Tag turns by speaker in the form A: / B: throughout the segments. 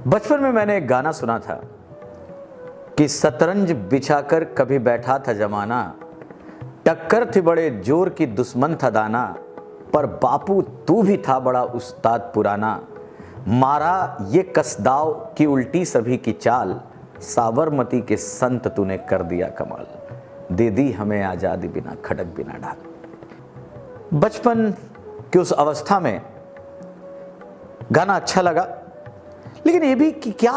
A: बचपन में मैंने एक गाना सुना था कि शतरंज बिछाकर कभी बैठा था जमाना, टक्कर थी बड़े जोर की दुश्मन था दाना, पर बापू तू भी था बड़ा उस्ताद पुराना, मारा ये कसदाव की उल्टी सभी की चाल, साबरमती के संत तूने कर दिया कमाल, दे दी हमें आजादी बिना खड़क बिना ढाल। बचपन की उस अवस्था में गाना अच्छा लगा, लेकिन ये भी कि क्या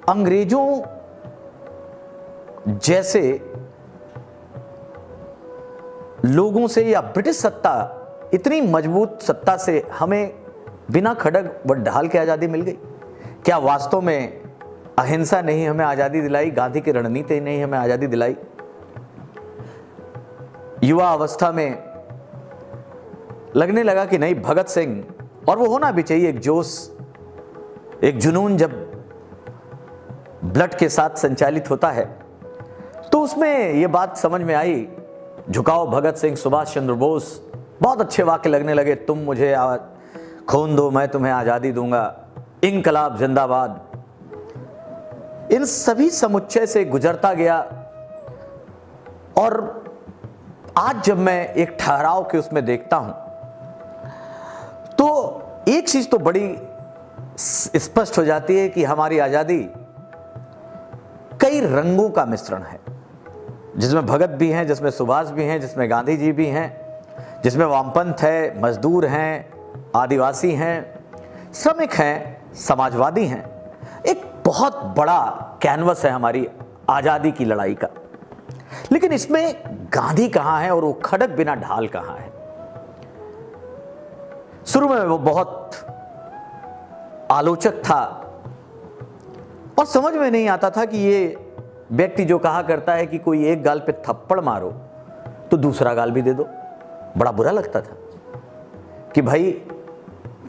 A: अंग्रेजों जैसे लोगों से या ब्रिटिश सत्ता, इतनी मजबूत सत्ता से हमें बिना खड़ग व ढाल के आज़ादी मिल गई? क्या वास्तव में अहिंसा ने ही हमें आज़ादी दिलाई, गांधी की रणनीति ने ही हमें आज़ादी दिलाई? युवा अवस्था में लगने लगा कि नहीं, भगत सिंह, और वो होना भी चाहिए, एक जोश, एक जुनून जब ब्लड के साथ संचालित होता है तो उसमें ये बात समझ में आई। झुकाओ भगत सिंह, सुभाष चंद्र बोस, बहुत अच्छे वाक्य लगने लगे। तुम मुझे खून दो, मैं तुम्हें आज़ादी दूंगा, इनकलाब जिंदाबाद। इन सभी समुच्चय से गुजरता गया और आज जब मैं एक ठहराव के उसमें देखता हूं तो एक चीज तो बड़ी स्पष्ट हो जाती है कि हमारी आज़ादी कई रंगों का मिश्रण है, जिसमें भगत भी हैं, जिसमें सुभाष भी हैं, जिसमें गांधी जी भी हैं, जिसमें वामपंथ है, मजदूर हैं, आदिवासी हैं, श्रमिक हैं, समाजवादी हैं। एक बहुत बड़ा कैनवस है हमारी आज़ादी की लड़ाई का। लेकिन इसमें गांधी कहां है और वो खड़क बिना ढाल कहां है? शुरू में वो बहुत आलोचक था और समझ में नहीं आता था कि ये व्यक्ति जो कहा करता है कि कोई एक गाल पे थप्पड़ मारो तो दूसरा गाल भी दे दो, बड़ा बुरा लगता था कि भाई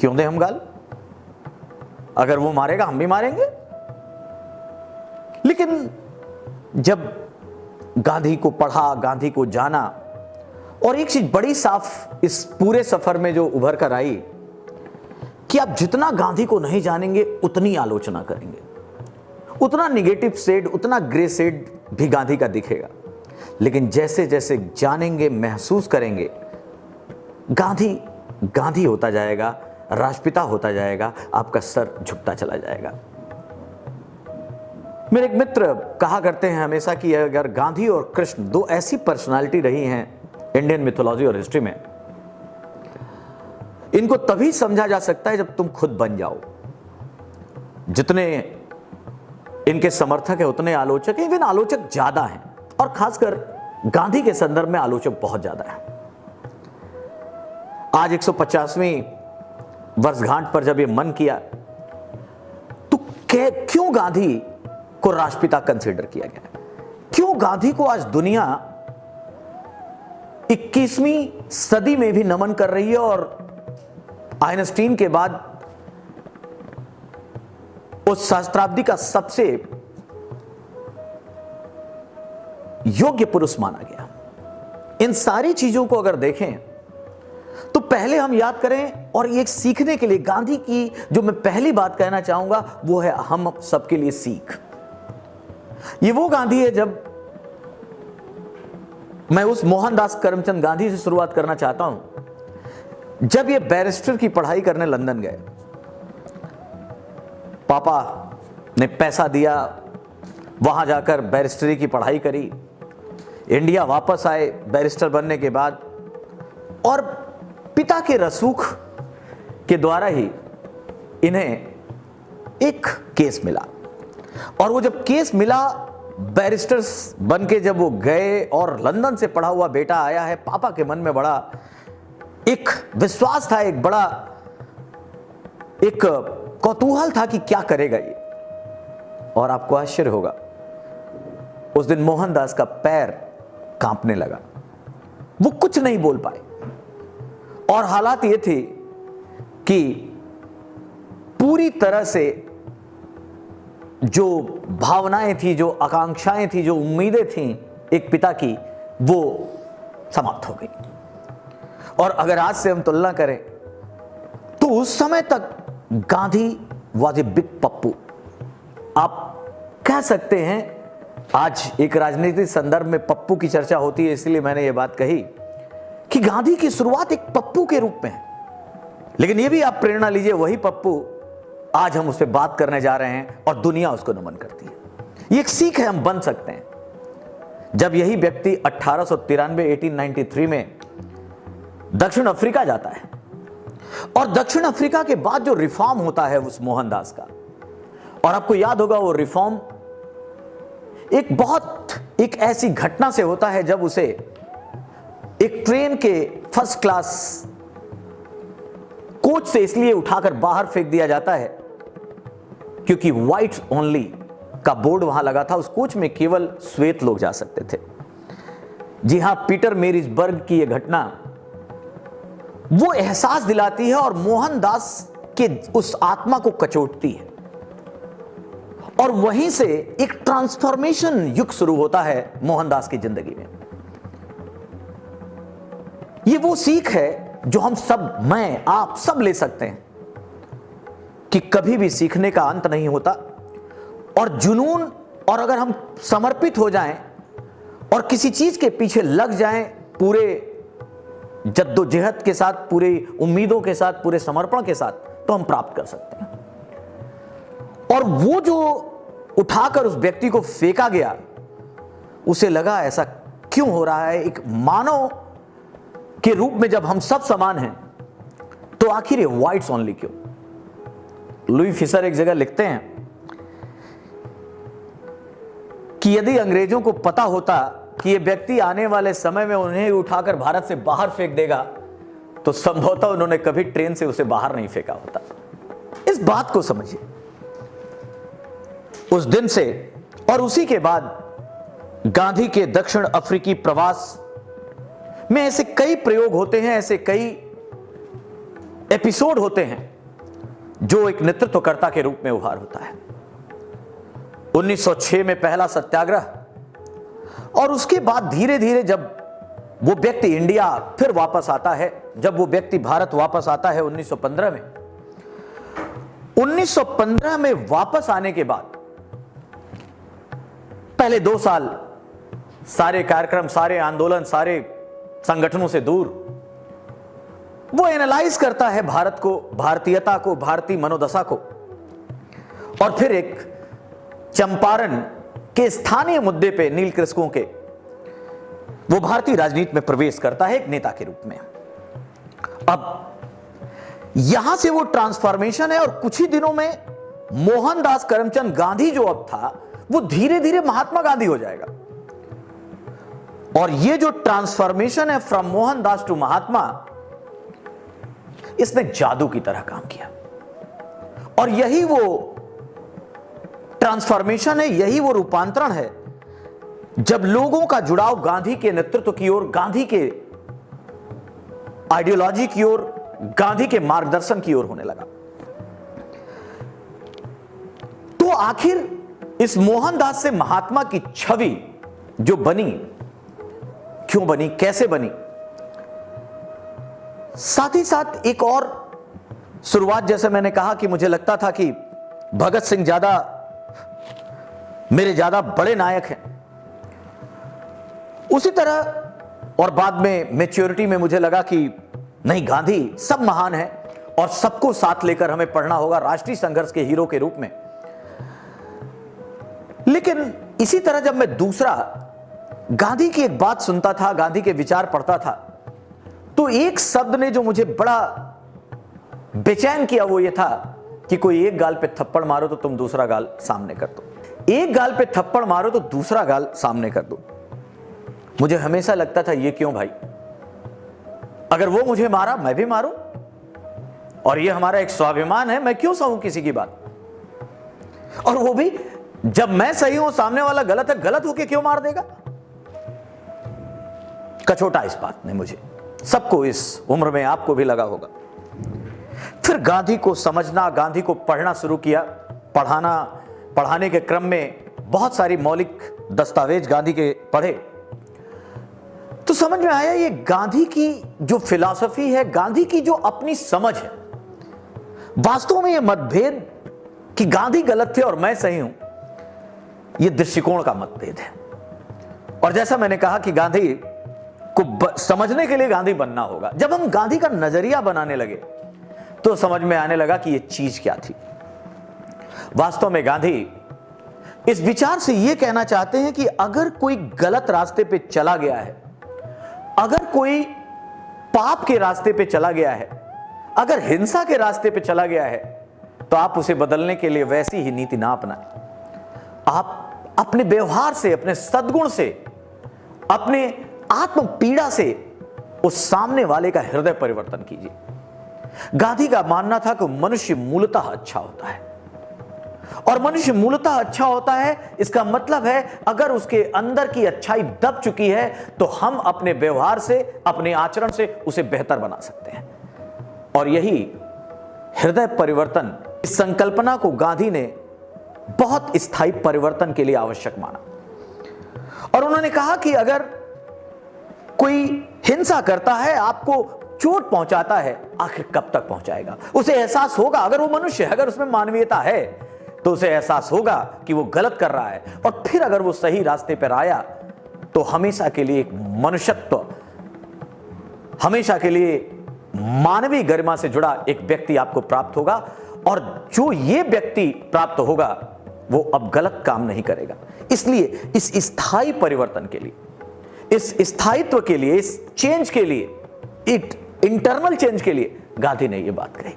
A: क्यों दे हम गाल, अगर वो मारेगा हम भी मारेंगे। लेकिन जब गांधी को पढ़ा, गांधी को जाना, और एक चीज बड़ी साफ इस पूरे सफर में जो उभर कर आई कि आप जितना गांधी को नहीं जानेंगे उतनी आलोचना करेंगे, उतना निगेटिव शेड, उतना ग्रे शेड भी गांधी का दिखेगा। लेकिन जैसे जैसे जानेंगे, महसूस करेंगे, गांधी गांधी होता जाएगा, राष्ट्रपिता होता जाएगा, आपका सर झुकता चला जाएगा। मेरे एक मित्र कहा करते हैं हमेशा कि अगर गांधी और कृष्ण दो ऐसी पर्सनालिटी रही हैं इंडियन मिथोलॉजी और हिस्ट्री में, इनको तभी समझा जा सकता है जब तुम खुद बन जाओ। जितने इनके समर्थक है उतने आलोचक हैं, इवन आलोचक ज्यादा हैं, और खासकर गांधी के संदर्भ में आलोचक बहुत ज्यादा है। आज 150वीं वर्षगांठ पर जब ये मन किया तो क्यों गांधी को राष्ट्रपिता कंसीडर किया गया? क्यों गांधी को आज दुनिया 21वीं सदी में भी नमन कर रही है और आइंस्टीन के बाद उस सहस्त्राब्दी का सबसे योग्य पुरुष माना गया? इन सारी चीजों को अगर देखें तो पहले हम याद करें, और एक सीखने के लिए गांधी की जो मैं पहली बात कहना चाहूंगा वो है हम सबके लिए सीख। ये वो गांधी है, जब मैं उस मोहनदास करमचंद गांधी से शुरुआत करना चाहता हूं। जब ये बैरिस्टर की पढ़ाई करने लंदन गए, पापा ने पैसा दिया, वहां जाकर बैरिस्टरी की पढ़ाई करी, इंडिया वापस आए बैरिस्टर बनने के बाद, और पिता के रसूख के द्वारा ही इन्हें एक केस मिला, और वो जब केस मिला, बैरिस्टर्स बनके जब वो गए और लंदन से पढ़ा हुआ बेटा आया है, पापा के मन में बड़ा एक विश्वास था, एक बड़ा एक कौतूहल था कि क्या करेगा ये। और आपको आश्चर्य होगा, उस दिन मोहनदास का पैर कांपने लगा, वो कुछ नहीं बोल पाए। और हालात ये थी कि पूरी तरह से जो भावनाएं थी, जो आकांक्षाएं थी, जो उम्मीदें थी एक पिता की, वो समाप्त हो गई। और अगर आज से हम तुलना करें तो उस समय तक Gandhi was a big Pappu. आप कह सकते हैं, आज एक राजनीतिक संदर्भ में पप्पू की चर्चा होती है, इसलिए मैंने ये बात कही कि गांधी की शुरुआत एक पप्पू के रूप में है, लेकिन ये भी आप प्रेरणा लीजिए, वही पप्पू आज हम उस पर बात करने जा रहे हैं और दुनिया उसको नमन करती है। ये एक सीख है, हम बन सकते हैं। जब यही व्यक्ति 1893 में दक्षिण अफ्रीका जाता है और दक्षिण अफ्रीका के बाद जो रिफॉर्म होता है उस मोहनदास का, और आपको याद होगा वो रिफॉर्म एक ऐसी घटना से होता है जब उसे एक ट्रेन के फर्स्ट क्लास कोच से इसलिए उठाकर बाहर फेंक दिया जाता है क्योंकि व्हाइट ओनली का बोर्ड वहां लगा था, उस कोच में केवल श्वेत लोग जा सकते थे। जी हां, पीटर मैरिजबर्ग की यह घटना वो एहसास दिलाती है और मोहनदास के उस आत्मा को कचोटती है, और वहीं से एक ट्रांसफॉर्मेशन युग शुरू होता है मोहनदास की जिंदगी में। ये वो सीख है जो हम सब, मैं, आप सब ले सकते हैं कि कभी भी सीखने का अंत नहीं होता, और जुनून, और अगर हम समर्पित हो जाएं और किसी चीज के पीछे लग जाएं पूरे जद्दोजहद के साथ, पूरी उम्मीदों के साथ, पूरे समर्पण के साथ, तो हम प्राप्त कर सकते हैं। और वो जो उठाकर उस व्यक्ति को फेंका गया, उसे लगा ऐसा क्यों हो रहा है, एक मानव के रूप में जब हम सब समान हैं तो आखिर ये व्हाइट्स ओनली क्यों। लुई फिशर एक जगह लिखते हैं कि यदि अंग्रेजों को पता होता कि ये व्यक्ति आने वाले समय में उन्हें उठाकर भारत से बाहर फेंक देगा, तो संभवतः उन्होंने कभी ट्रेन से उसे बाहर नहीं फेंका होता। इस बात को समझिए। उस दिन से और उसी के बाद गांधी के दक्षिण अफ्रीकी प्रवास में ऐसे कई प्रयोग होते हैं, ऐसे कई एपिसोड होते हैं जो एक नेतृत्वकर्ता के रूप में उभार होता है। 1906 में पहला सत्याग्रह, और उसके बाद धीरे धीरे जब वो व्यक्ति इंडिया फिर वापस आता है, जब वो व्यक्ति भारत वापस आता है 1915 में, 1915 में वापस आने के बाद पहले 2 साल सारे कार्यक्रम, सारे आंदोलन, सारे संगठनों से दूर, वो एनालाइज करता है भारत को, भारतीयता को, भारतीय मनोदशा को, और फिर एक चंपारण के स्थानीय मुद्दे पे नील कृषकों के, वो भारतीय राजनीति में प्रवेश करता है एक नेता के रूप में। अब यहां से वो ट्रांसफॉर्मेशन है, और कुछ ही दिनों में मोहनदास करमचंद गांधी जो अब था वो धीरे धीरे महात्मा गांधी हो जाएगा। और ये जो ट्रांसफॉर्मेशन है फ्रॉम मोहनदास टू महात्मा, इसने जादू की तरह काम किया। और यही वो ट्रांसफॉर्मेशन है, यही वो रूपांतरण है जब लोगों का जुड़ाव गांधी के नेतृत्व की ओर, गांधी के आइडियोलॉजी की ओर, गांधी के मार्गदर्शन की ओर होने लगा। तो आखिर इस मोहनदास से महात्मा की छवि जो बनी, क्यों बनी, कैसे बनी, साथ ही साथ एक और शुरुआत, जैसे मैंने कहा कि मुझे लगता था कि भगत सिंह मेरे ज्यादा बड़े नायक हैं, उसी तरह और बाद में मैच्योरिटी में मुझे लगा कि नहीं, गांधी सब महान है और सबको साथ लेकर हमें पढ़ना होगा राष्ट्रीय संघर्ष के हीरो के रूप में। लेकिन इसी तरह जब मैं दूसरा गांधी की एक बात सुनता था, गांधी के विचार पढ़ता था, तो एक शब्द ने जो मुझे बड़ा बेचैन किया वो ये था कि कोई एक गाल पे थप्पड़ मारो तो तुम दूसरा गाल सामने कर दो, एक गाल पे थप्पड़ मारो तो दूसरा गाल सामने कर दो। मुझे हमेशा लगता था ये क्यों भाई, अगर वो मुझे मारा मैं भी मारूं, और ये हमारा एक स्वाभिमान है, मैं क्यों सहूं किसी की बात, और वो भी जब मैं सही हूं सामने वाला गलत है, गलत होके क्यों मार देगा। कचोटा इस बात ने मुझे, सबको इस उम्र में, आपको भी लगा होगा। फिर गांधी को समझना, गांधी को पढ़ना शुरू किया, पढ़ाने के क्रम में बहुत सारी मौलिक दस्तावेज गांधी के पढ़े, तो समझ में आया ये गांधी की जो फिलॉसफी है, गांधी की जो अपनी समझ है, वास्तव में ये मतभेद कि गांधी गलत थे और मैं सही हूं, यह दृष्टिकोण का मतभेद है। और जैसा मैंने कहा कि गांधी को समझने के लिए गांधी बनना होगा। जब हम गांधी का नजरिया बनाने लगे तो समझ में आने लगा कि यह चीज क्या थी। वास्तव में गांधी इस विचार से यह कहना चाहते हैं कि अगर कोई गलत रास्ते पे चला गया है, अगर कोई पाप के रास्ते पे चला गया है, अगर हिंसा के रास्ते पे चला गया है, तो आप उसे बदलने के लिए वैसी ही नीति ना अपनाएं। आप अपने व्यवहार से, अपने सद्गुण से, अपने आत्म पीड़ा से उस सामने वाले का हृदय परिवर्तन कीजिए। गांधी का मानना था कि मनुष्य मूलतः अच्छा होता है, और मनुष्य मूलतः अच्छा होता है इसका मतलब है अगर उसके अंदर की अच्छाई दब चुकी है तो हम अपने व्यवहार से, अपने आचरण से उसे बेहतर बना सकते हैं। और यही हृदय परिवर्तन, इस संकल्पना को गांधी ने बहुत स्थायी परिवर्तन के लिए आवश्यक माना। और उन्होंने कहा कि अगर कोई हिंसा करता है, आपको चोट पहुंचाता है, आखिर कब तक पहुंचाएगा? उसे एहसास होगा, अगर वो मनुष्य है, अगर उसमें मानवीयता है, तो उसे एहसास होगा कि वो गलत कर रहा है। और फिर अगर वो सही रास्ते पर आया तो हमेशा के लिए एक मनुष्यत्व, हमेशा के लिए मानवीय गरिमा से जुड़ा एक व्यक्ति आपको प्राप्त होगा। और जो ये व्यक्ति प्राप्त होगा वो अब गलत काम नहीं करेगा। इसलिए इस स्थायी परिवर्तन के लिए, इस स्थायित्व के लिए, इस चेंज के लिए, इंटरनल चेंज के लिए गांधी ने यह बात कही।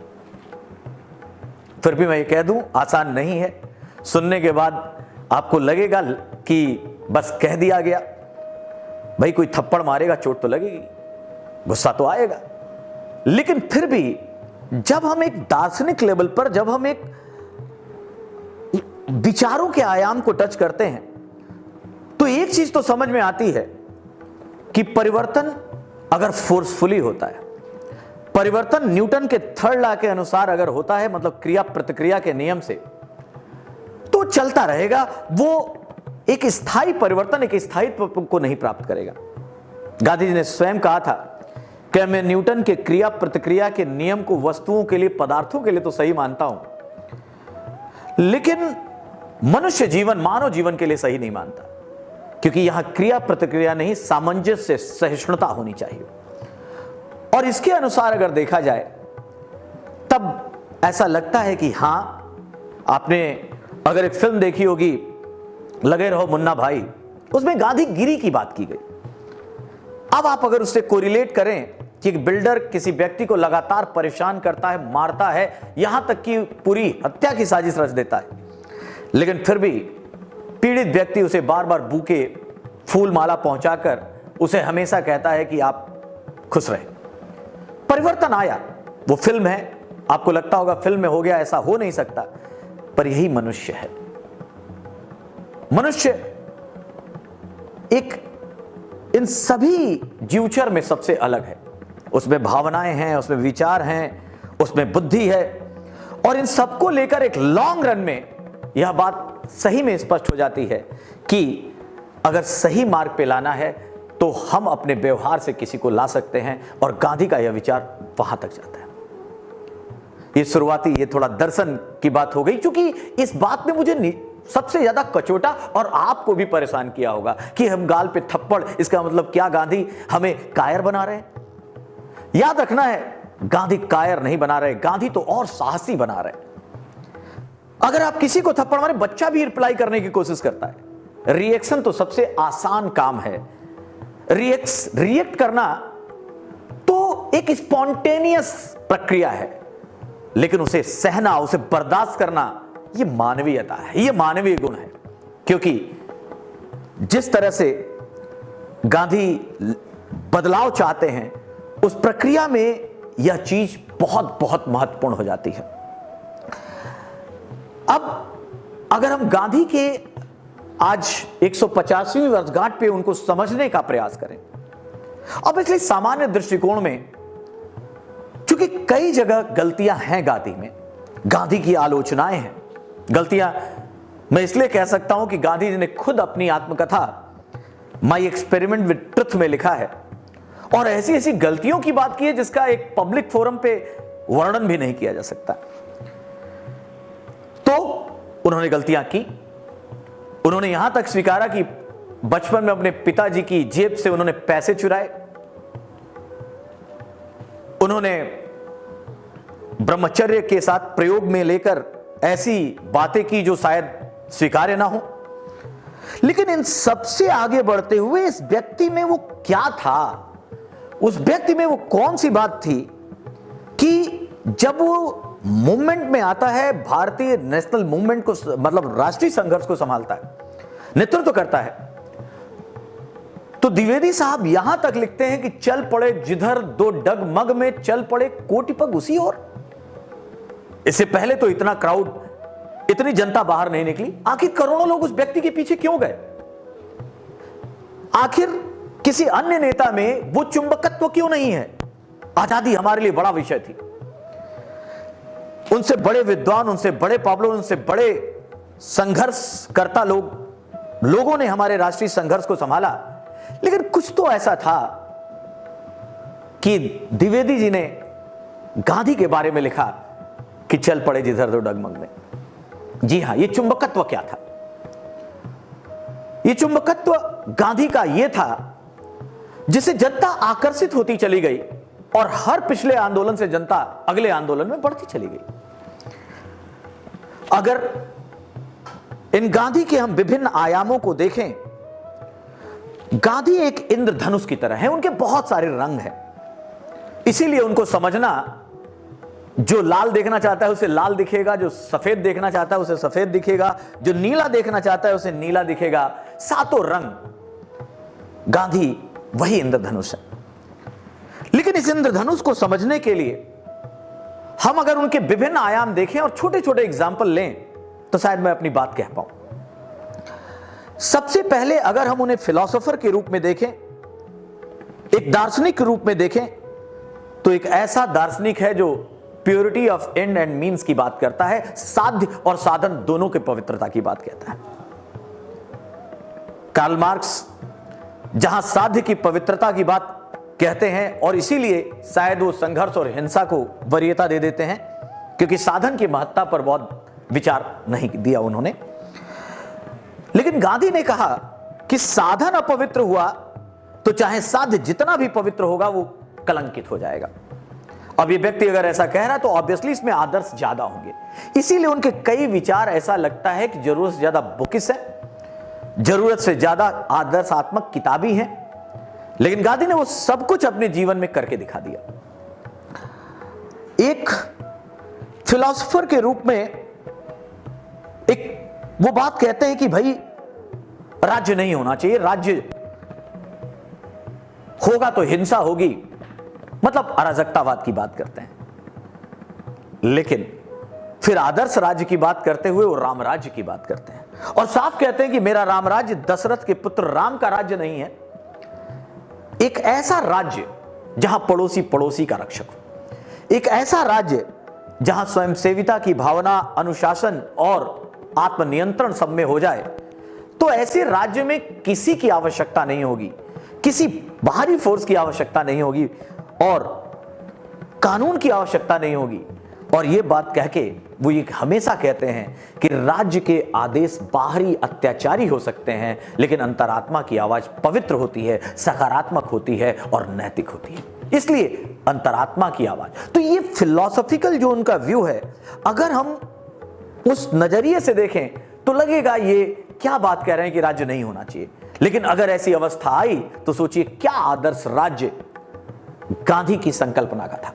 A: फिर भी मैं ये कह दूं, आसान नहीं है। सुनने के बाद आपको लगेगा कि बस कह दिया गया। भाई कोई थप्पड़ मारेगा, चोट तो लगेगी, गुस्सा तो आएगा, लेकिन फिर भी जब हम एक दार्शनिक लेवल पर, जब हम एक विचारों के आयाम को टच करते हैं, तो एक चीज तो समझ में आती है कि परिवर्तन अगर फोर्सफुली होता है, परिवर्तन न्यूटन के थर्ड लॉ के अनुसार अगर होता है, मतलब क्रिया प्रतिक्रिया के नियम से, तो चलता रहेगा। वो एक स्थायी परिवर्तन, एक स्थायित्व को नहीं प्राप्त करेगा। गांधी जी ने स्वयं कहा था कि मैं न्यूटन के क्रिया प्रतिक्रिया के नियम को वस्तुओं के लिए, पदार्थों के लिए तो सही मानता हूं, लेकिन मनुष्य जीवन, मानव जीवन के लिए सही नहीं मानता, क्योंकि यहां क्रिया प्रतिक्रिया नहीं, सामंजस्य, सहिष्णुता होनी चाहिए। और इसके अनुसार अगर देखा जाए तब ऐसा लगता है कि हां, आपने अगर एक फिल्म देखी होगी लगे रहो मुन्ना भाई, उसमें गांधी गिरी की बात की गई। अब आप अगर उससे कोरिलेट करें कि एक बिल्डर किसी व्यक्ति को लगातार परेशान करता है, मारता है, यहां तक कि पूरी हत्या की साजिश रच देता है, लेकिन फिर भी पीड़ित व्यक्ति उसे बार बार बूके, फूल माला पहुंचाकर उसे हमेशा कहता है कि आप खुश रहे। परिवर्तन आया, वो फिल्म है, आपको लगता होगा फिल्म में हो गया, ऐसा हो नहीं सकता, पर यही मनुष्य है। मनुष्य एक इन सभी जीवचर में सबसे अलग है। उसमें भावनाएं हैं, उसमें विचार हैं, उसमें बुद्धि है, और इन सबको लेकर एक लॉन्ग रन में यह बात सही में स्पष्ट हो जाती है कि अगर सही मार्ग पे लाना है तो हम अपने व्यवहार से किसी को ला सकते हैं। और गांधी का यह विचार वहां तक जाता है। ये शुरुआती, ये थोड़ा दर्शन की बात हो गई, क्योंकि इस बात में मुझे सबसे ज्यादा कचोटा और आपको भी परेशान किया होगा कि हम गाल पे थप्पड़, इसका मतलब क्या गांधी हमें कायर बना रहे हैं? याद रखना है, गांधी कायर नहीं बना रहे, गांधी तो और साहसी बना रहे। अगर आप किसी को थप्पड़ मारे, बच्चा भी रिप्लाई करने की कोशिश करता है। रिएक्शन तो सबसे आसान काम है। रिएक्ट करना तो एक स्पॉन्टेनियस प्रक्रिया है, लेकिन उसे सहना, उसे बर्दाश्त करना, यह मानवीयता है, यह मानवीय गुण है। क्योंकि जिस तरह से गांधी बदलाव चाहते हैं, उस प्रक्रिया में यह चीज बहुत बहुत महत्वपूर्ण हो जाती है। अब अगर हम गांधी के आज 150वीं वर्षगांठ पे उनको समझने का प्रयास करें, अब इसलिए सामान्य दृष्टिकोण में चूंकि कई जगह गलतियां हैं गांधी में, गांधी की आलोचनाएं हैं, गलतियां मैं इसलिए कह सकता हूं कि गांधी जी ने खुद अपनी आत्मकथा माई एक्सपेरिमेंट विद ट्रुथ में लिखा है, और ऐसी ऐसी गलतियों की बात की है जिसका एक पब्लिक फोरम पे वर्णन भी नहीं किया जा सकता। तो उन्होंने गलतियां की। उन्होंने यहां तक स्वीकारा कि बचपन में अपने पिताजी की जेब से उन्होंने पैसे चुराए। उन्होंने ब्रह्मचर्य के साथ प्रयोग में लेकर ऐसी बातें की जो शायद स्वीकार्य ना हो। लेकिन इन सबसे आगे बढ़ते हुए इस व्यक्ति में वो क्या था, उस व्यक्ति में वो कौन सी बात थी कि जब वो मूवमेंट में आता है, भारतीय नेशनल मूवमेंट को, मतलब राष्ट्रीय संघर्ष को संभालता है, नेतृत्व करता है, तो द्विवेदी साहब यहां तक लिखते हैं कि चल पड़े जिधर दो डगमग में चल पड़े कोटि पग उसी ओर। इससे पहले तो इतना क्राउड, इतनी जनता बाहर नहीं निकली। आखिर करोड़ों लोग उस व्यक्ति के पीछे क्यों गए? आखिर किसी अन्य नेता में वो चुंबकत्व क्यों नहीं है? आजादी हमारे लिए बड़ा विषय थी। उनसे बड़े विद्वान, उनसे बड़े पॉपुलर, उनसे बड़े संघर्षकर्ता लोगों ने हमारे राष्ट्रीय संघर्ष को संभाला। लेकिन कुछ तो ऐसा था कि द्विवेदी जी ने गांधी के बारे में लिखा कि चल पड़े जिधर दो डगमग में। जी हां, यह चुंबकत्व क्या था? यह चुंबकत्व गांधी का यह था जिसे जनता आकर्षित होती चली गई और हर पिछले आंदोलन से जनता अगले आंदोलन में बढ़ती चली गई। अगर इन गांधी के हम विभिन्न आयामों को देखें, गांधी एक इंद्रधनुष की तरह है। उनके बहुत सारे रंग हैं, इसीलिए उनको समझना, जो लाल देखना चाहता है उसे लाल दिखेगा, जो सफेद देखना चाहता है उसे सफेद दिखेगा, जो नीला देखना चाहता है उसे नीला दिखेगा। सातों रंग गांधी वही इंद्रधनुष है। लेकिन इस इंद्रधनुष को समझने के लिए हम अगर उनके विभिन्न आयाम देखें और छोटे छोटे एग्जाम्पल लें तो शायद मैं अपनी बात कह पाऊं। सबसे पहले अगर हम उन्हें फिलोसोफर के रूप में देखें, एक दार्शनिक के रूप में देखें, तो एक ऐसा दार्शनिक है जो purity of and and means की बात करता है, साध्य और साधन दोनों की पवित्रता की बात कहता है। कार्ल मार्क्स जहां साध्य की पवित्रता की बात कहते हैं, और इसीलिए शायद वो संघर्ष और हिंसा को वरीयता दे देते हैं, क्योंकि साधन की महत्ता पर बहुत विचार नहीं दिया उन्होंने। लेकिन गांधी ने कहा कि साधन अपवित्र हुआ तो चाहे साध्य जितना भी पवित्र होगा वो कलंकित हो जाएगा। अब ये व्यक्ति अगर ऐसा कह रहा है तो ऑब्वियसली इसमें आदर्श ज्यादा होंगे। इसीलिए उनके कई विचार ऐसा लगता है कि जरूरत से ज्यादा बुकिस है, जरूरत से ज्यादा आदर्शात्मक किताबी है। लेकिन गांधी ने वो सब कुछ अपने जीवन में करके दिखा दिया। एक फिलोसोफर के रूप में एक वो बात कहते हैं कि भाई राज्य नहीं होना चाहिए, राज्य होगा तो हिंसा होगी, मतलब अराजकतावाद की बात करते हैं। लेकिन फिर आदर्श राज्य की बात करते हुए वो राम राज्य की बात करते हैं और साफ कहते हैं कि मेरा राम राज्य दशरथ के पुत्र राम का राज्य नहीं है, एक ऐसा राज्य जहां पड़ोसी पड़ोसी का रक्षक हो, एक ऐसा राज्य जहां स्वयंसेविता की भावना, अनुशासन और आत्मनियंत्रण सब में हो जाए। तो ऐसे राज्य में किसी की आवश्यकता नहीं होगी, किसी बाहरी फोर्स की आवश्यकता नहीं होगी और कानून की आवश्यकता नहीं होगी। और यह बात कह के वो ये हमेशा कहते हैं कि राज्य के आदेश बाहरी अत्याचारी हो सकते हैं, लेकिन अंतरात्मा की आवाज पवित्र होती है, सकारात्मक होती है और नैतिक होती है। इसलिए अंतरात्मा की आवाज। तो ये फिलॉसफिकल जो उनका व्यू है, अगर हम उस नजरिए से देखें तो लगेगा ये क्या बात कह रहे हैं कि राज्य नहीं होना चाहिए। लेकिन अगर ऐसी अवस्था आई तो सोचिए क्या आदर्श राज्य गांधी की संकल्पना का था।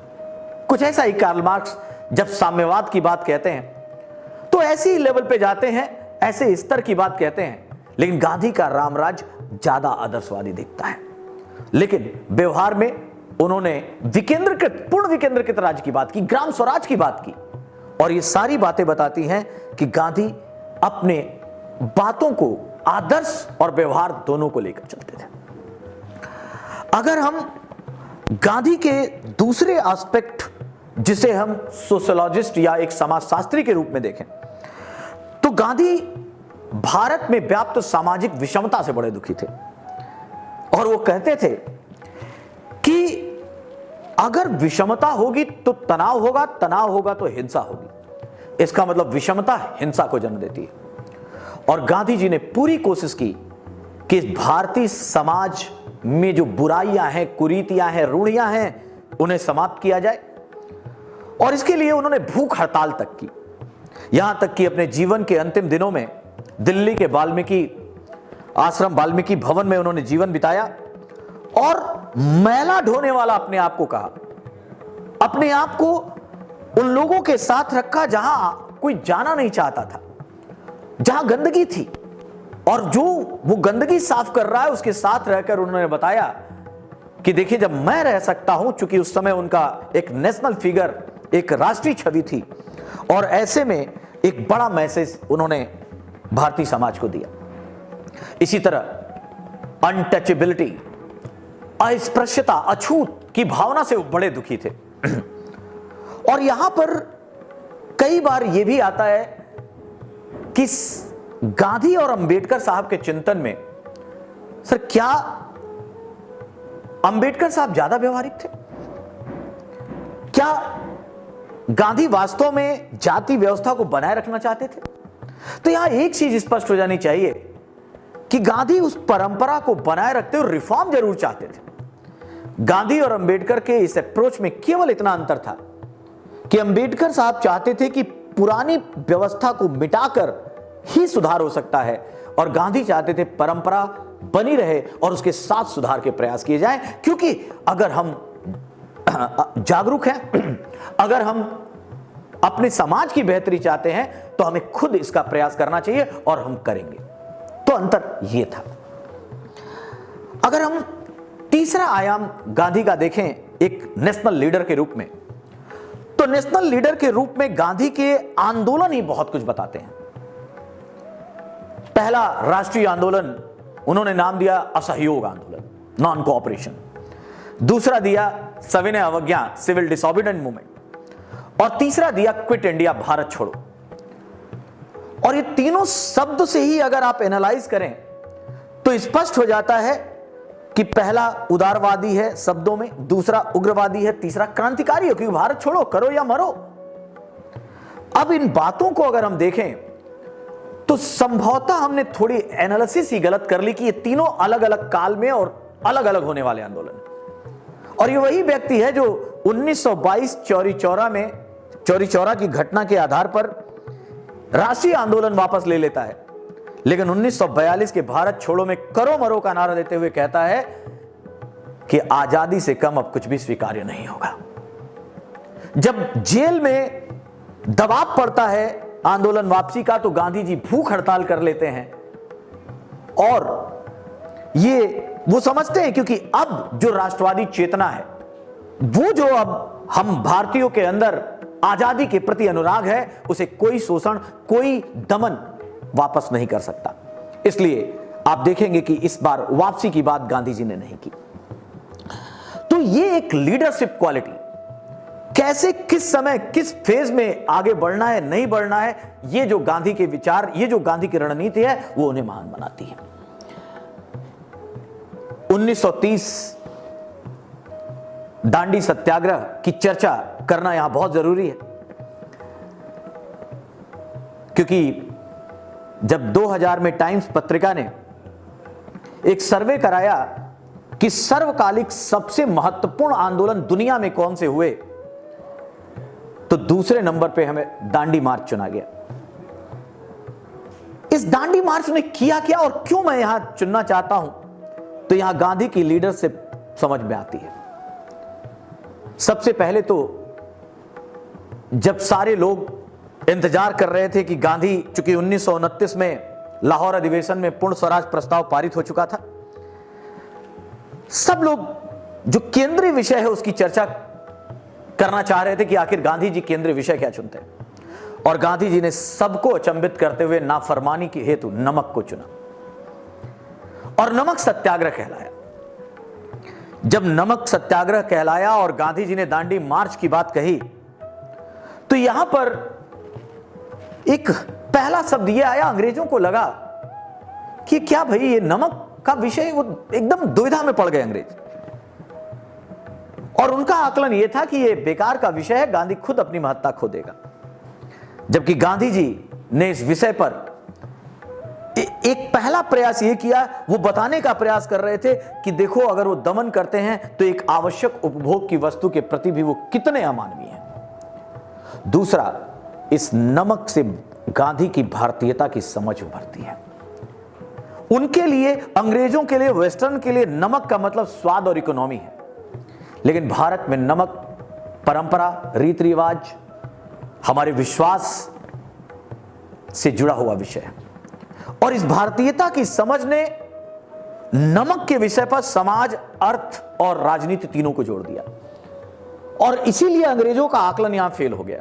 A: कुछ ऐसा ही कार्ल मार्क्स जब साम्यवाद की बात कहते हैं तो ऐसी लेवल पे जाते हैं, ऐसे स्तर की बात कहते हैं। लेकिन गांधी का रामराज ज्यादा आदर्शवादी दिखता है। लेकिन व्यवहार में उन्होंने विकेंद्रीकृत, पूर्ण विकेंद्रीकृत राज्य की बात की, ग्राम स्वराज की बात की। और ये सारी बातें बताती हैं कि गांधी अपने बातों को आदर्श और व्यवहार दोनों को लेकर चलते थे। अगर हम गांधी के दूसरे एस्पेक्ट, जिसे हम सोशियोलॉजिस्ट या एक समाजशास्त्री के रूप में देखें, तो गांधी भारत में व्याप्त सामाजिक विषमता से बड़े दुखी थे। और वो कहते थे कि अगर विषमता होगी तो तनाव होगा, तनाव होगा तो हिंसा होगी। इसका मतलब विषमता हिंसा को जन्म देती है। और गांधी जी ने पूरी कोशिश की कि इस भारतीय समाज में जो बुराइयां हैं, कुरीतियां हैं, रूढ़ियां हैं, उन्हें समाप्त किया जाए। और इसके लिए उन्होंने भूख हड़ताल तक की। यहां तक कि अपने जीवन के अंतिम दिनों में दिल्ली के वाल्मीकि आश्रम, वाल्मीकि भवन में उन्होंने जीवन बिताया और मैला ढोने वाला अपने आप को कहा, अपने आप को उन लोगों के साथ रखा जहां कोई जाना नहीं चाहता था, जहां गंदगी थी, और जो वो गंदगी साफ कर रहा है उसके साथ रहकर उन्होंने बताया कि देखिए, जब मैं रह सकता हूं, चूंकि उस समय उनका एक नेशनल फिगर, एक राष्ट्रीय छवि थी, और ऐसे में एक बड़ा मैसेज उन्होंने भारतीय समाज को दिया। इसी तरह अनटचेबिलिटी, अस्पृश्यता, अछूत की भावना से वो बड़े दुखी थे। और यहां पर कई बार यह भी आता है कि गांधी और अंबेडकर साहब के चिंतन में, सर, क्या अंबेडकर साहब ज्यादा व्यवहारिक थे? क्या गांधी वास्तव में जाति व्यवस्था को बनाए रखना चाहते थे? तो यहां एक चीज स्पष्ट हो जानी चाहिए कि गांधी उस परंपरा को बनाए रखते हुए रिफॉर्म जरूर चाहते थे। गांधी और अंबेडकर के इस अप्रोच में केवल इतना अंतर था कि अंबेडकर साहब चाहते थे कि पुरानी व्यवस्था को मिटाकर ही सुधार हो सकता है, और गांधी चाहते थे परंपरा बनी रहे और उसके साथ सुधार के प्रयास किए जाएं। क्योंकि अगर हम जागरूक हैं, अगर हम अपने समाज की बेहतरी चाहते हैं, तो हमें खुद इसका प्रयास करना चाहिए, और हम करेंगे। तो अंतर यह था। अगर हम तीसरा आयाम गांधी का देखें एक नेशनल लीडर के रूप में, तो नेशनल लीडर के रूप में गांधी के आंदोलन ही बहुत कुछ बताते हैं। पहला राष्ट्रीय आंदोलन उन्होंने नाम दिया असहयोग आंदोलन, नॉन कोऑपरेशन। दूसरा दिया सविनय अवज्ञा, सिविल डिसोबीडिएंट मूवमेंट। और तीसरा दिया क्विट इंडिया, भारत छोड़ो। और ये तीनों शब्द से ही अगर आप एनालाइज करें तो स्पष्ट हो जाता है कि पहला उदारवादी है शब्दों में, दूसरा उग्रवादी है, तीसरा क्रांतिकारी है, क्योंकि भारत छोड़ो, करो या मरो। अब इन बातों को अगर हम देखें तो संभवतः हमने थोड़ी एनालिसिस ही गलत कर ली कि ये तीनों अलग अलग काल में और अलग अलग होने वाले आंदोलन। और ये वही व्यक्ति है जो 1922 चौरी चौरा की घटना के आधार पर राष्ट्रीय आंदोलन वापस ले लेता है, लेकिन 1942 के भारत छोड़ो में करो मरो का नारा देते हुए कहता है कि आजादी से कम अब कुछ भी स्वीकार्य नहीं होगा। जब जेल में दबाव पड़ता है आंदोलन वापसी का, तो गांधी जी भूख हड़ताल कर लेते हैं, और ये वो समझते हैं क्योंकि अब जो राष्ट्रवादी चेतना है, वो जो अब हम भारतीयों के अंदर आजादी के प्रति अनुराग है, उसे कोई शोषण, कोई दमन वापस नहीं कर सकता। इसलिए आप देखेंगे कि इस बार वापसी की बात गांधी जी ने नहीं की। तो ये एक लीडरशिप क्वालिटी, कैसे, किस समय, किस फेज में आगे बढ़ना है, नहीं बढ़ना है, ये जो गांधी के विचार, ये जो गांधी की रणनीति है, वो उन्हें महान बनाती है। 1930 दांडी सत्याग्रह की चर्चा करना यहां बहुत जरूरी है, क्योंकि जब 2000 में टाइम्स पत्रिका ने एक सर्वे कराया कि सर्वकालिक सबसे महत्वपूर्ण आंदोलन दुनिया में कौन से हुए, तो दूसरे नंबर पे हमें दांडी मार्च चुना गया। इस दांडी मार्च ने किया क्या और क्यों मैं यहां चुनना चाहता हूं, तो यहां गांधी की लीडरशिप समझ में आती है। सबसे पहले तो जब सारे लोग इंतजार कर रहे थे कि गांधी, चूंकि 1929 में लाहौर अधिवेशन में पूर्ण स्वराज प्रस्ताव पारित हो चुका था, सब लोग जो केंद्रीय विषय है उसकी चर्चा करना चाह रहे थे कि आखिर गांधी जी केंद्रीय विषय क्या चुनते हैं। और गांधी जी ने सबको अचंभित करते हुए नाफरमानी के हेतु नमक को चुना और नमक सत्याग्रह कहलाया। जब नमक सत्याग्रह कहलाया और गांधी जी ने दांडी मार्च की बात कही, तो यहां पर एक पहला शब्द यह आया, अंग्रेजों को लगा कि क्या भाई ये नमक का विषय, वो एकदम दुविधा में पड़ गए अंग्रेज। और उनका आकलन यह था कि यह बेकार का विषय है, गांधी खुद अपनी महत्ता खो देगा। जबकि गांधी जी ने इस विषय पर एक पहला प्रयास यह किया, वो बताने का प्रयास कर रहे थे कि देखो अगर वो दमन करते हैं तो एक आवश्यक उपभोग की वस्तु के प्रति भी वो कितने अमानवीय हैं। दूसरा, इस नमक से गांधी की भारतीयता की समझ उभरती है। उनके लिए, अंग्रेजों के लिए, वेस्टर्न के लिए नमक का मतलब स्वाद और इकोनॉमी है, लेकिन भारत में नमक परंपरा, रीति रिवाज, हमारे विश्वास से जुड़ा हुआ विषय है। और इस भारतीयता की समझ ने नमक के विषय पर समाज, अर्थ और राजनीति तीनों को जोड़ दिया, और इसीलिए अंग्रेजों का आकलन यहां फेल हो गया।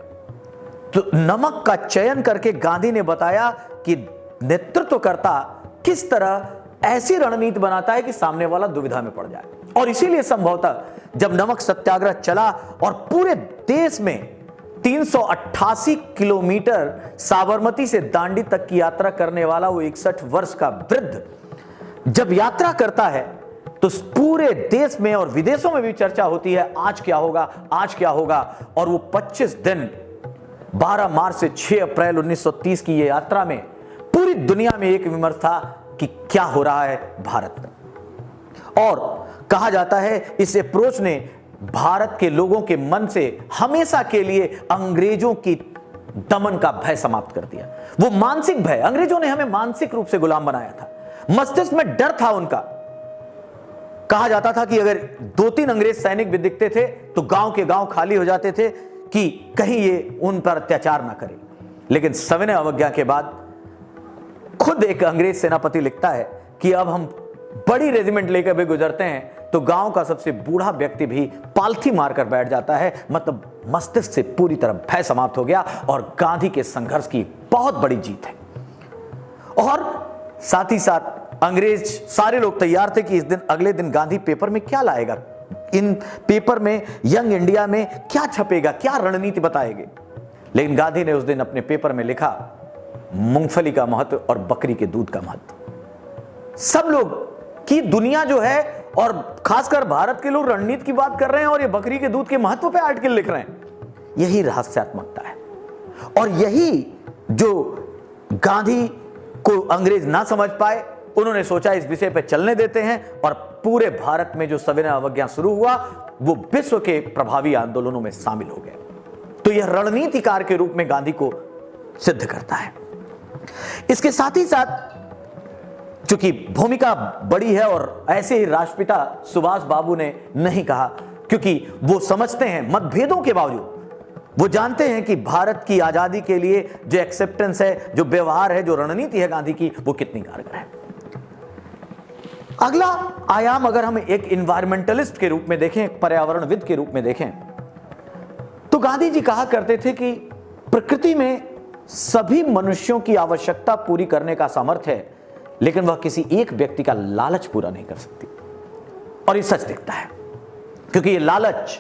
A: तो नमक का चयन करके गांधी ने बताया कि नेतृत्वकर्ता किस तरह ऐसी रणनीति बनाता है कि सामने वाला दुविधा में पड़ जाए। और इसीलिए संभवतः जब नमक सत्याग्रह चला और पूरे देश में 388 किलोमीटर साबरमती से दांडी तक की यात्रा करने वाला वो 61 वर्ष का वृद्ध जब यात्रा करता है तो पूरे देश में और विदेशों में भी चर्चा होती है, आज क्या होगा, आज क्या होगा। और वो 25 दिन 12 मार्च से 6 अप्रैल 1930 की ये यात्रा में पूरी दुनिया में एक विमर्श था कि क्या हो रहा है भारत में। और कहा जाता है इस अप्रोच ने भारत के लोगों के मन से हमेशा के लिए अंग्रेजों की दमन का भय समाप्त कर दिया। वो मानसिक भय, अंग्रेजों ने हमें मानसिक रूप से गुलाम बनाया था, मस्तिष्क में डर था उनका। कहा जाता था कि अगर 2-3 अंग्रेज सैनिक भी दिखते थे तो गांव के गांव खाली हो जाते थे कि कहीं ये उन पर अत्याचार ना करे। लेकिन सविनय अवज्ञा के बाद खुद एक अंग्रेज सेनापति लिखता है कि अब हम बड़ी रेजिमेंट लेकर भी गुजरते हैं तो गांव का सबसे बूढ़ा व्यक्ति भी पालथी मारकर बैठ जाता है। मतलब मस्तिष्क से पूरी तरह भय समाप्त हो गया और गांधी के संघर्ष की बहुत बड़ी जीत है। और साथ ही साथ अंग्रेज सारे लोग तैयार थे कि इस दिन, अगले दिन गांधी पेपर में क्या लाएगा, इन पेपर में, यंग इंडिया में क्या छपेगा, क्या रणनीति बताएंगे। लेकिन गांधी ने उस दिन अपने पेपर में लिखा मूंगफली का महत्व और बकरी के दूध का महत्व। सब लोग की दुनिया जो है और खासकर भारत के लोग रणनीति की बात कर रहे हैं और ये बकरी के दूध के महत्व पे आर्टिकल लिख रहे हैं। यही रहस्यात्मकता है और यही जो गांधी को अंग्रेज ना समझ पाए, उन्होंने सोचा इस विषय पे चलने देते हैं और पूरे भारत में जो सविनय अवज्ञा शुरू हुआ वो विश्व के प्रभावी आंदोलनों में शामिल हो गए। तो यह रणनीतिकार के रूप में गांधी को सिद्ध करता है। इसके साथ ही साथ चूंकि भूमिका बड़ी है और ऐसे ही राष्ट्रपिता सुभाष बाबू ने नहीं कहा, क्योंकि वो समझते हैं मतभेदों के बावजूद वो जानते हैं कि भारत की आजादी के लिए जो एक्सेप्टेंस है, जो व्यवहार है, जो रणनीति है गांधी की, वो कितनी कारगर है। अगला आयाम अगर हम एक इन्वायरमेंटलिस्ट के रूप में देखें, एक पर्यावरणविद के रूप में देखें, तो गांधी जी कहा करते थे कि प्रकृति में सभी मनुष्यों की आवश्यकता पूरी करने का सामर्थ्य है, लेकिन वह किसी एक व्यक्ति का लालच पूरा नहीं कर सकती। और ये सच दिखता है, क्योंकि ये लालच,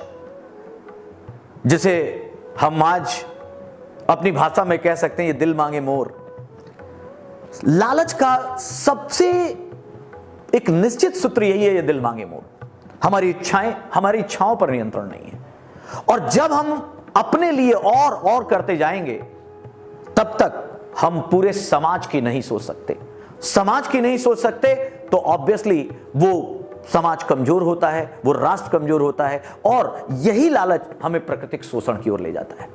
A: जिसे हम आज अपनी भाषा में कह सकते हैं ये दिल मांगे मोर, लालच का सबसे एक निश्चित सूत्र यही है, ये दिल मांगे मोर। हमारी इच्छाएं, हमारी इच्छाओं पर नियंत्रण नहीं है। और जब हम अपने लिए और करते जाएंगे, तब तक हम पूरे समाज की नहीं सोच सकते। समाज की नहीं सोच सकते तो ऑब्वियसली वो समाज कमजोर होता है, वो राष्ट्र कमजोर होता है, और यही लालच हमें प्राकृतिक शोषण की ओर ले जाता है।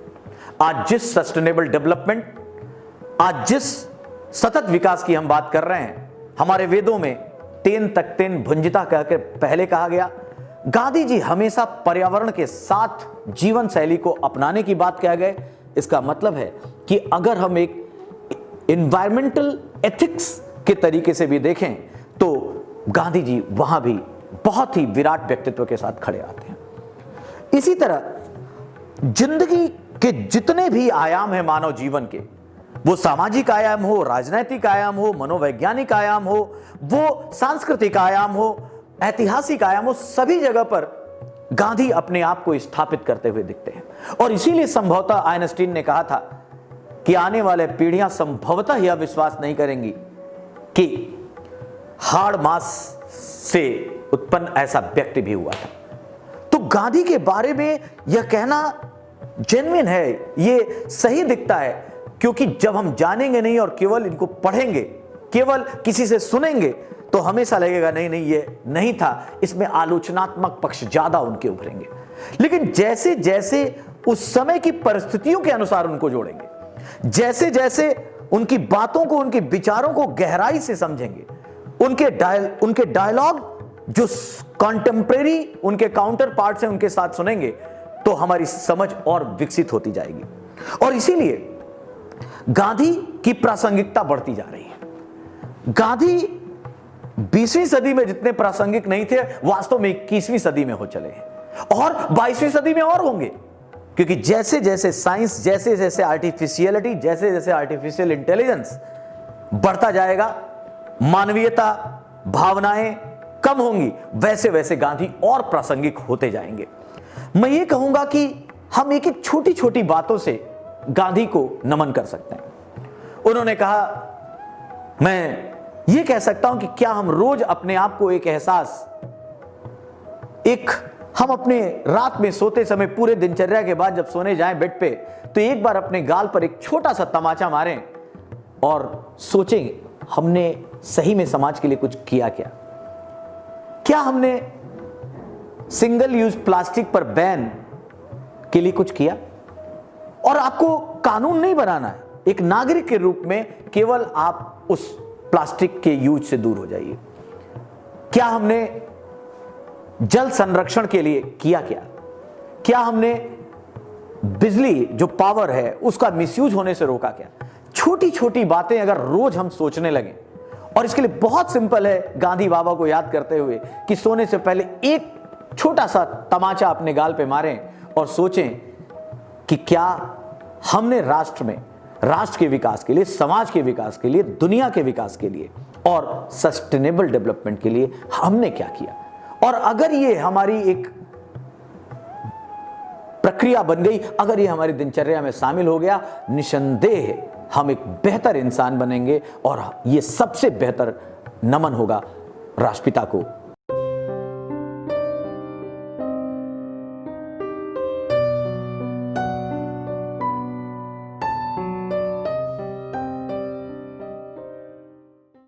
A: आज जिस सस्टेनेबल डेवलपमेंट, आज जिस सतत विकास की हम बात कर रहे हैं, हमारे वेदों में तेन तक तेन भुंजिता कहकर पहले कहा गया। गांधी जी हमेशा पर्यावरण के साथ जीवन शैली को अपनाने की बात कह गए। इसका मतलब है कि अगर हम एक एनवायरमेंटल एथिक्स के तरीके से भी देखें तो गांधी जी वहां भी बहुत ही विराट व्यक्तित्व के साथ खड़े आते हैं। इसी तरह जिंदगी के जितने भी आयाम हैं मानव जीवन के, वो सामाजिक आयाम हो, राजनैतिक आयाम हो, मनोवैज्ञानिक आयाम हो, वो सांस्कृतिक आयाम हो, ऐतिहासिक आयाम हो, सभी जगह पर गांधी अपने आप को स्थापित करते हुए दिखते हैं। और इसीलिए संभवतः आइंस्टीन ने कहा था कि आने वाले पीढ़ियां संभवतः यह विश्वास नहीं करेंगी कि हाड़ मांस से उत्पन्न ऐसा व्यक्ति भी हुआ था। तो गांधी के बारे में यह कहना जेन्युइन है, यह सही दिखता है क्योंकि जब हम जानेंगे नहीं और केवल इनको पढ़ेंगे, केवल किसी से सुनेंगे, तो हमेशा लगेगा नहीं नहीं ये नहीं था, इसमें आलोचनात्मक पक्ष ज्यादा उनके उभरेंगे। लेकिन जैसे जैसे उस समय की परिस्थितियों के अनुसार उनको जोड़ेंगे, जैसे जैसे उनकी बातों को, उनके विचारों को गहराई से समझेंगे, उनके डायलॉग जो कॉन्टेम्परेरी उनके काउंटर पार्ट से उनके साथ सुनेंगे, तो हमारी समझ और विकसित होती जाएगी। और इसीलिए गांधी की प्रासंगिकता बढ़ती जा रही है। गांधी 20वीं सदी में जितने प्रासंगिक नहीं थे, वास्तव में 21वीं सदी में हो चले हैं और 22वीं सदी में और होंगे, क्योंकि जैसे जैसे साइंस, जैसे जैसे आर्टिफिशियलिटी, जैसे जैसे आर्टिफिशियल इंटेलिजेंस बढ़ता जाएगा, मानवीयता, भावनाएं कम होंगी, वैसे वैसे गांधी और प्रासंगिक होते जाएंगे। मैं ये कहूंगा कि हम एक एक छोटी छोटी बातों से गांधी को नमन कर सकते हैं। उन्होंने कहा, मैं ये कह सकता हूं कि क्या हम रोज अपने आप को एक एहसास, हम अपने रात में सोते समय पूरे दिनचर्या के बाद जब सोने जाएं बेड पे, तो एक बार अपने गाल पर एक छोटा सा तमाचा मारें और सोचें हमने सही में समाज के लिए कुछ किया क्या? क्या हमने सिंगल यूज प्लास्टिक पर बैन के लिए कुछ किया? और आपको कानून नहीं बनाना है, एक नागरिक के रूप में केवल आप उस प्लास्टिक के यूज से दूर हो जाइए। क्या हमने जल संरक्षण के लिए किया क्या? क्या हमने बिजली जो पावर है उसका मिसयूज होने से रोका क्या? छोटी छोटी बातें अगर रोज हम सोचने लगें, और इसके लिए बहुत सिंपल है, गांधी बाबा को याद करते हुए कि सोने से पहले एक छोटा सा तमाचा अपने गाल पे मारें और सोचें कि क्या हमने राष्ट्र में, राष्ट्र के विकास के लिए, समाज के विकास के लिए, दुनिया के विकास के लिए और सस्टेनेबल डेवलपमेंट के लिए हमने क्या किया। और अगर ये हमारी एक प्रक्रिया बन गई, अगर ये हमारी दिनचर्या में शामिल हो गया, निसंदेह हम एक बेहतर इंसान बनेंगे और ये सबसे बेहतर नमन होगा राष्ट्रपिता को,